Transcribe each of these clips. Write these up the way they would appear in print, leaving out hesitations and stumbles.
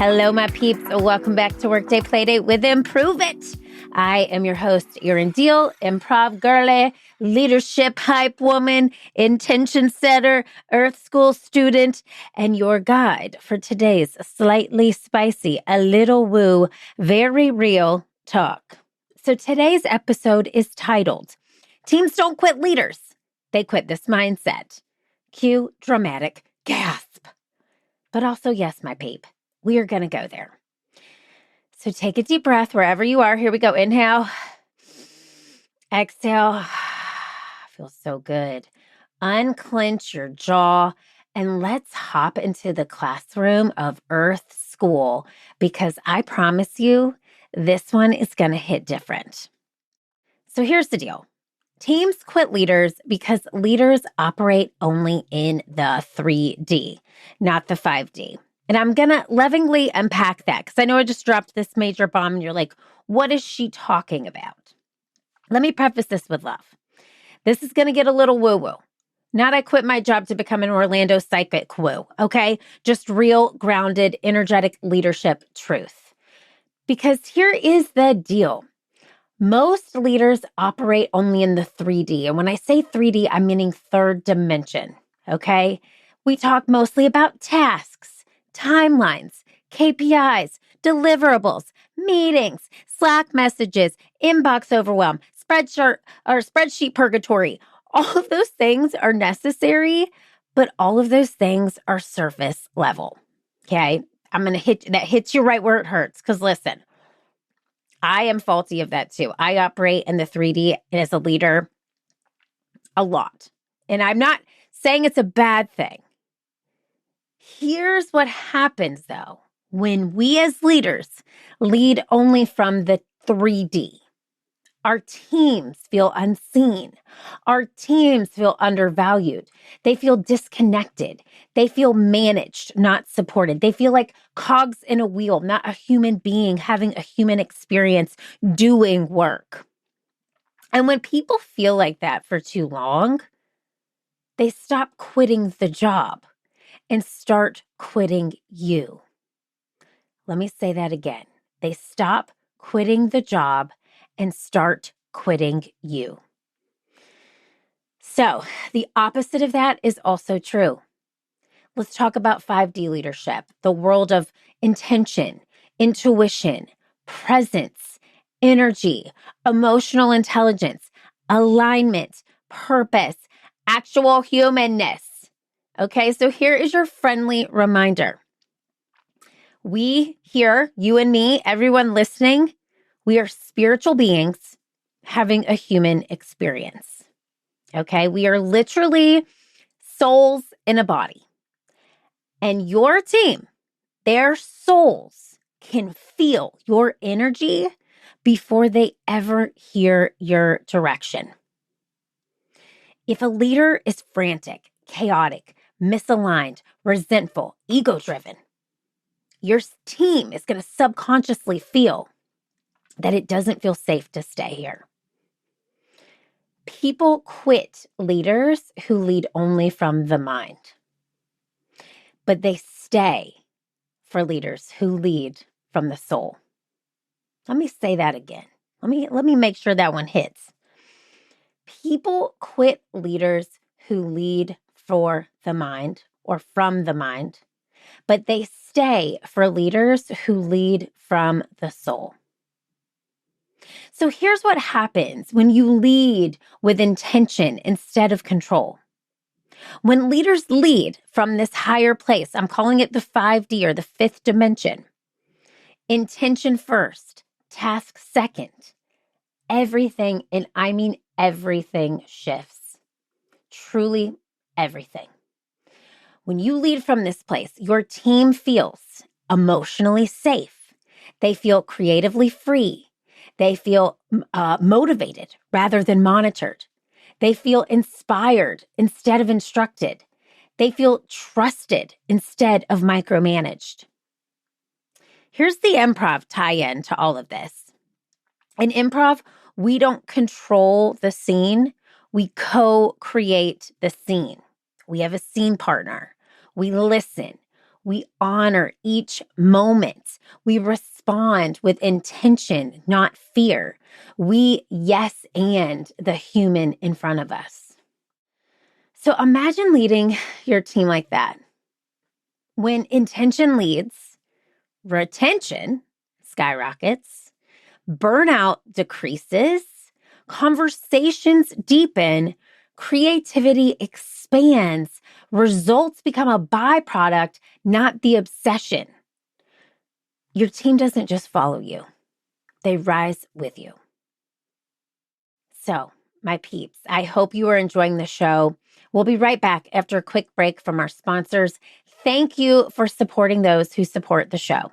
Hello, my peeps. Welcome back to Workday Playdate with Improve It. I am your host, Erin, improv girly, leadership hype woman, intention setter, Earth School student, and your guide for today's slightly spicy, a little woo, very real talk. So today's episode is titled, Teams Don't Quit Leaders. They quit this mindset. Cue dramatic gasp. But also, yes, my peep, we are going to go there. So take a deep breath wherever you are. Here we go. Inhale. Exhale. Feels so good. Unclench your jaw and let's hop into the classroom of Earth School because I promise you, this one is going to hit different. So here's the deal. Teams quit leaders because leaders operate only in the 3D, not the 5D. And I'm going to lovingly unpack that because I know I just dropped this major bomb and you're like, what is she talking about? Let me preface this with love. This is going to get a little woo-woo. Not I quit my job to become an Orlando psychic woo, okay? Just real, grounded, energetic leadership truth. Because here is the deal. Most leaders operate only in the 3D. And when I say 3D, I'm meaning third dimension, okay? We talk mostly about tasks, timelines, KPIs, deliverables, meetings, Slack messages, inbox overwhelm, spreadsheet purgatory. All of those things are necessary, but all of those things are surface level, okay? I'm going to that hits you right where it hurts because listen, I am faulty of that too. I operate in the 3D as a leader a lot. And I'm not saying it's a bad thing. Here's what happens though, when we as leaders lead only from the 3D. Our teams feel unseen. Our teams feel undervalued. They feel disconnected. They feel managed, not supported. They feel like cogs in a wheel, not a human being having a human experience doing work. And when people feel like that for too long, they stop quitting the job and start quitting you. Let me say that again. They stop quitting the job and start quitting you. So the opposite of that is also true. Let's talk about 5D leadership, the world of intention, intuition, presence, energy, emotional intelligence, alignment, purpose, actual humanness. Okay, so here is your friendly reminder. We here, you and me, everyone listening, we are spiritual beings having a human experience, okay? We are literally souls in a body. And your team, their souls can feel your energy before they ever hear your direction. If a leader is frantic, chaotic, misaligned, resentful, ego-driven, your team is going to subconsciously feel that it doesn't feel safe to stay here. People quit leaders who lead only from the mind, but they stay for leaders who lead from the soul. Let me say that again. Let me make sure that one hits. People quit leaders who lead for the mind or from the mind, but they stay for leaders who lead from the soul. So here's what happens when you lead with intention instead of control. When leaders lead from this higher place, I'm calling it the 5D or the fifth dimension, intention first, task second, everything, and I mean everything shifts. Truly everything. When you lead from this place, your team feels emotionally safe. They feel creatively free. They feel motivated rather than monitored. They feel inspired instead of instructed. They feel trusted instead of micromanaged. Here's the improv tie-in to all of this. In improv, we don't control the scene. We co-create the scene. We have a scene partner. We listen. We honor each moment. We respond with intention, not fear. We yes and the human in front of us. So imagine leading your team like that. When intention leads, retention skyrockets, burnout decreases, conversations deepen, creativity expands, results become a byproduct, not the obsession. Your team doesn't just follow you, they rise with you. So, my peeps, I hope you are enjoying the show. We'll be right back after a quick break from our sponsors. Thank you for supporting those who support the show.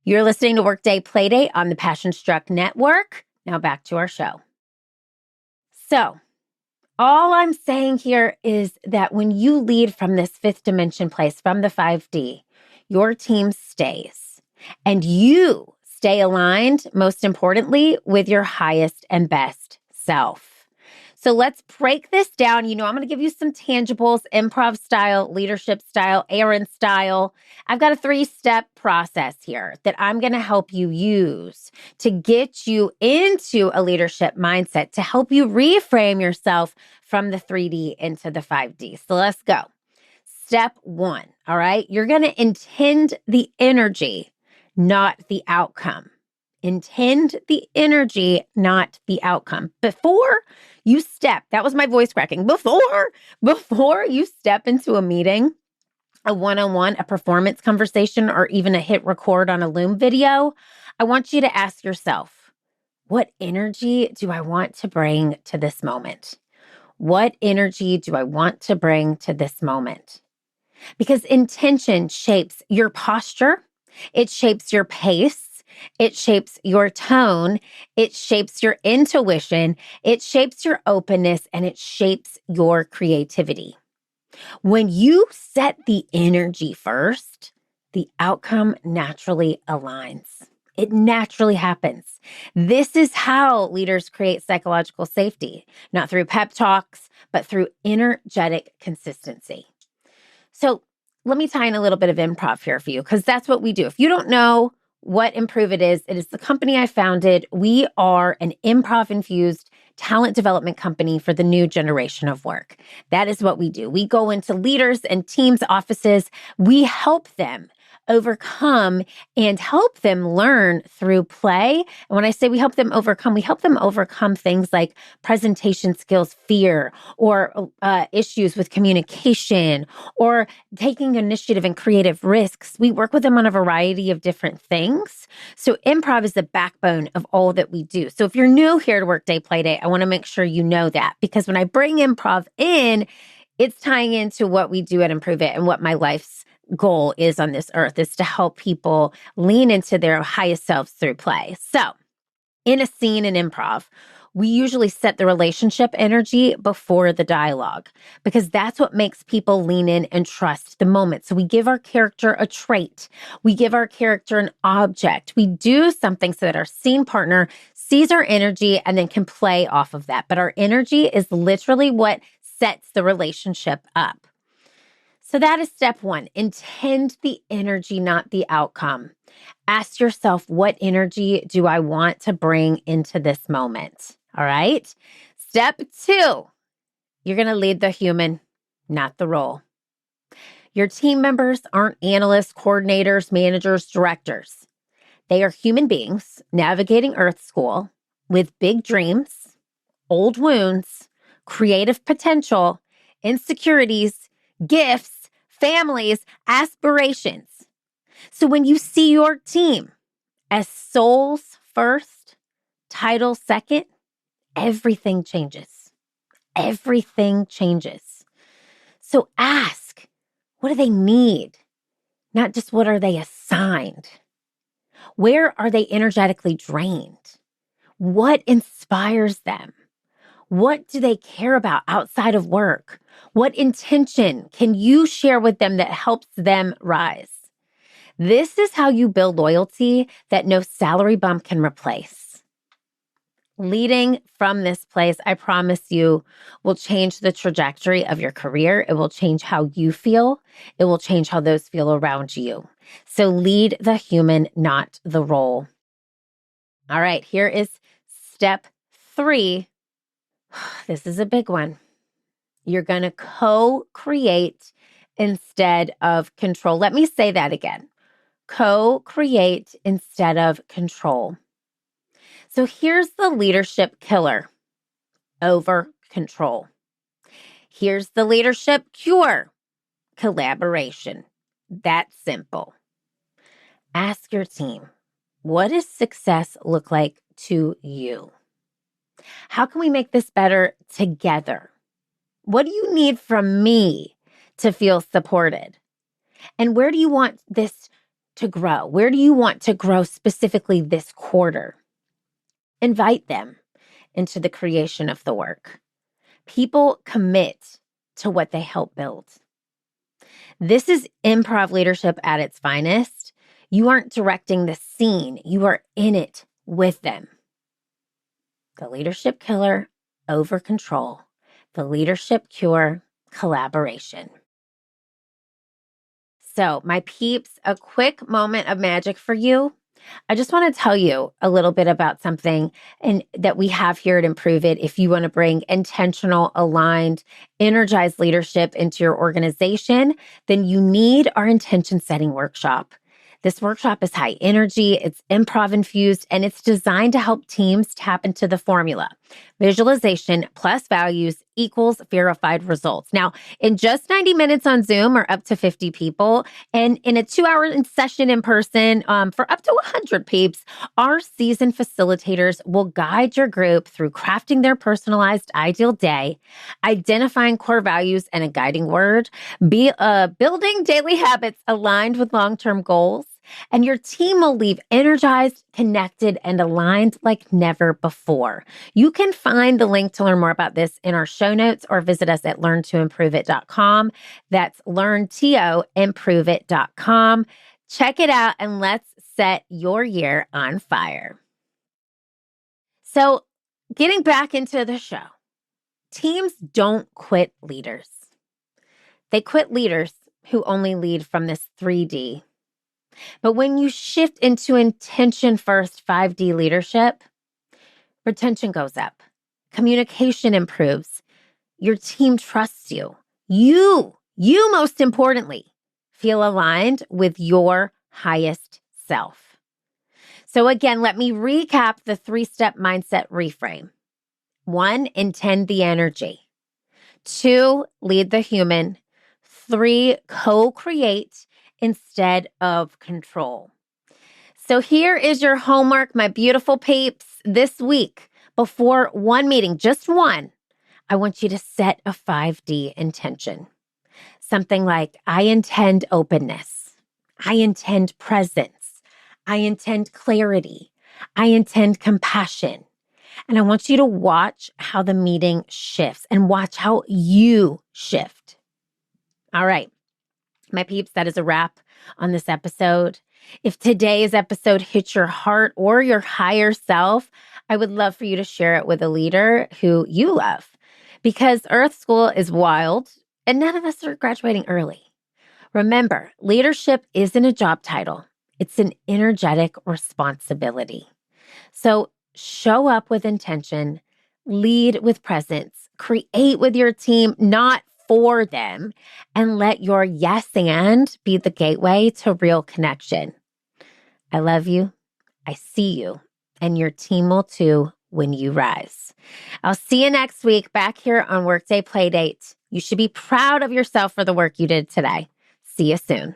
You're listening to Workday Playdate on the Passion Struck Network. Now back to our show. So, all I'm saying here is that when you lead from this fifth dimension place, from the 5D, your team stays. And you stay aligned, most importantly, with your highest and best self. So let's break this down. I'm going to give you some tangibles, improv style, leadership style, Erin style. I've got a 3-step process here that I'm going to help you use to get you into a leadership mindset, to help you reframe yourself from the 3D into the 5D. So let's go. Step 1, all right? You're going to intend the energy, not the outcome. Intend the energy, not the outcome. Before you step, that was my voice cracking. Before you step into a meeting, a one-on-one, a performance conversation, or even a hit record on a Loom video, I want you to ask yourself, what energy do I want to bring to this moment? What energy do I want to bring to this moment? Because intention shapes your posture, it shapes your pace, it shapes your tone, it shapes your intuition, it shapes your openness, and it shapes your creativity. When you set the energy first, the outcome naturally aligns. It naturally happens. This is how leaders create psychological safety, not through pep talks, but through energetic consistency. So let me tie in a little bit of improv here for you, because that's what we do. If you don't know what Improve it is the company I founded. We are an improv-infused talent development company for the new generation of work. That is what we do. We go into leaders and teams' offices. We help them overcome and help them learn through play. And when I say we help them overcome things like presentation skills, fear, or issues with communication, or taking initiative and creative risks. We work with them on a variety of different things. So improv is the backbone of all that we do. So if you're new here to Workday Playdate, I want to make sure you know that, because when I bring improv in, it's tying into what we do at Improve It and what my life's goal is on this earth, is to help people lean into their highest selves through play. So in a scene in improv, we usually set the relationship energy before the dialogue, because that's what makes people lean in and trust the moment. So we give our character a trait. We give our character an object. We do something so that our scene partner sees our energy and then can play off of that. But our energy is literally what sets the relationship up. So that is step 1. Intend the energy, not the outcome. Ask yourself, what energy do I want to bring into this moment? All right. Step 2, you're going to lead the human, not the role. Your team members aren't analysts, coordinators, managers, directors. They are human beings navigating Earth School with big dreams, old wounds, creative potential, insecurities, gifts, families, aspirations. So when you see your team as souls first, title second, everything changes. Everything changes. So ask, what do they need? Not just what are they assigned? Where are they energetically drained? What inspires them? What do they care about outside of work? What intention can you share with them that helps them rise? This is how you build loyalty that no salary bump can replace. Leading from this place, I promise you, will change the trajectory of your career. It will change how you feel. It will change how those feel around you. So lead the human, not the role. All right, here is step 3. This is a big one. You're going to co-create instead of control. Let me say that again. Co-create instead of control. So here's the leadership killer: over control. Here's the leadership cure: collaboration. That's simple. Ask your team, what does success look like to you? How can we make this better together? What do you need from me to feel supported? And where do you want this to grow? Where do you want to grow specifically this quarter? Invite them into the creation of the work. People commit to what they help build. This is improv leadership at its finest. You aren't directing the scene. You are in it with them. The leadership killer: over control. The leadership cure: collaboration. So, my peeps, a quick moment of magic for you. I just want to tell you a little bit about something that we have here at Improve It. If you want to bring intentional, aligned, energized leadership into your organization, then you need our intention setting workshop. This workshop is high energy, it's improv infused, and it's designed to help teams tap into the formula: visualization plus values equals verified results. Now, in just 90 minutes on Zoom or up to 50 people, and in a 2-hour session in person for up to 100 peeps, our seasoned facilitators will guide your group through crafting their personalized ideal day, identifying core values and a guiding word, building daily habits aligned with long-term goals, and your team will leave energized, connected, and aligned like never before. You can find the link to learn more about this in our show notes or visit us at learntoimproveit.com. That's learntoimproveit.com. Check it out and let's set your year on fire. So, getting back into the show, teams don't quit leaders. They quit leaders who only lead from this 3D. But when you shift into intention first 5D leadership, retention goes up, communication improves, your team trusts you. You most importantly, feel aligned with your highest self. So again, let me recap the 3-step mindset reframe. 1, intend the energy. 2, lead the human. 3, co-create instead of control. So here is your homework, my beautiful peeps. This week, before one meeting, just one, I want you to set a 5D intention. Something like, I intend openness. I intend presence. I intend clarity. I intend compassion. And I want you to watch how the meeting shifts and watch how you shift. All right. My peeps, that is a wrap on this episode. If today's episode hit your heart or your higher self, I would love for you to share it with a leader who you love, because Earth School is wild and none of us are graduating early. Remember, leadership isn't a job title. It's an energetic responsibility. So show up with intention, lead with presence, create with your team, not for them, and let your yes and be the gateway to real connection. I love you. I see you. And your team will too when you rise. I'll see you next week back here on Workday Playdate. You should be proud of yourself for the work you did today. See you soon.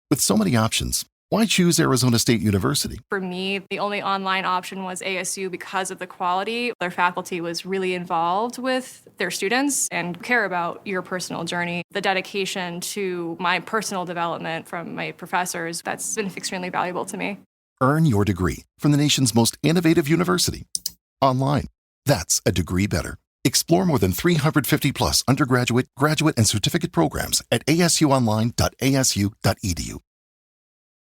With so many options, Why choose Arizona State University? For me, the only online option was ASU because of the quality. Their faculty was really involved with their students and care about your personal journey. The dedication to my personal development from my professors, that's been extremely valuable to me. Earn your degree from the nation's most innovative university. Online. That's a degree better. Explore more than 350 plus undergraduate, graduate, and certificate programs at asuonline.asu.edu.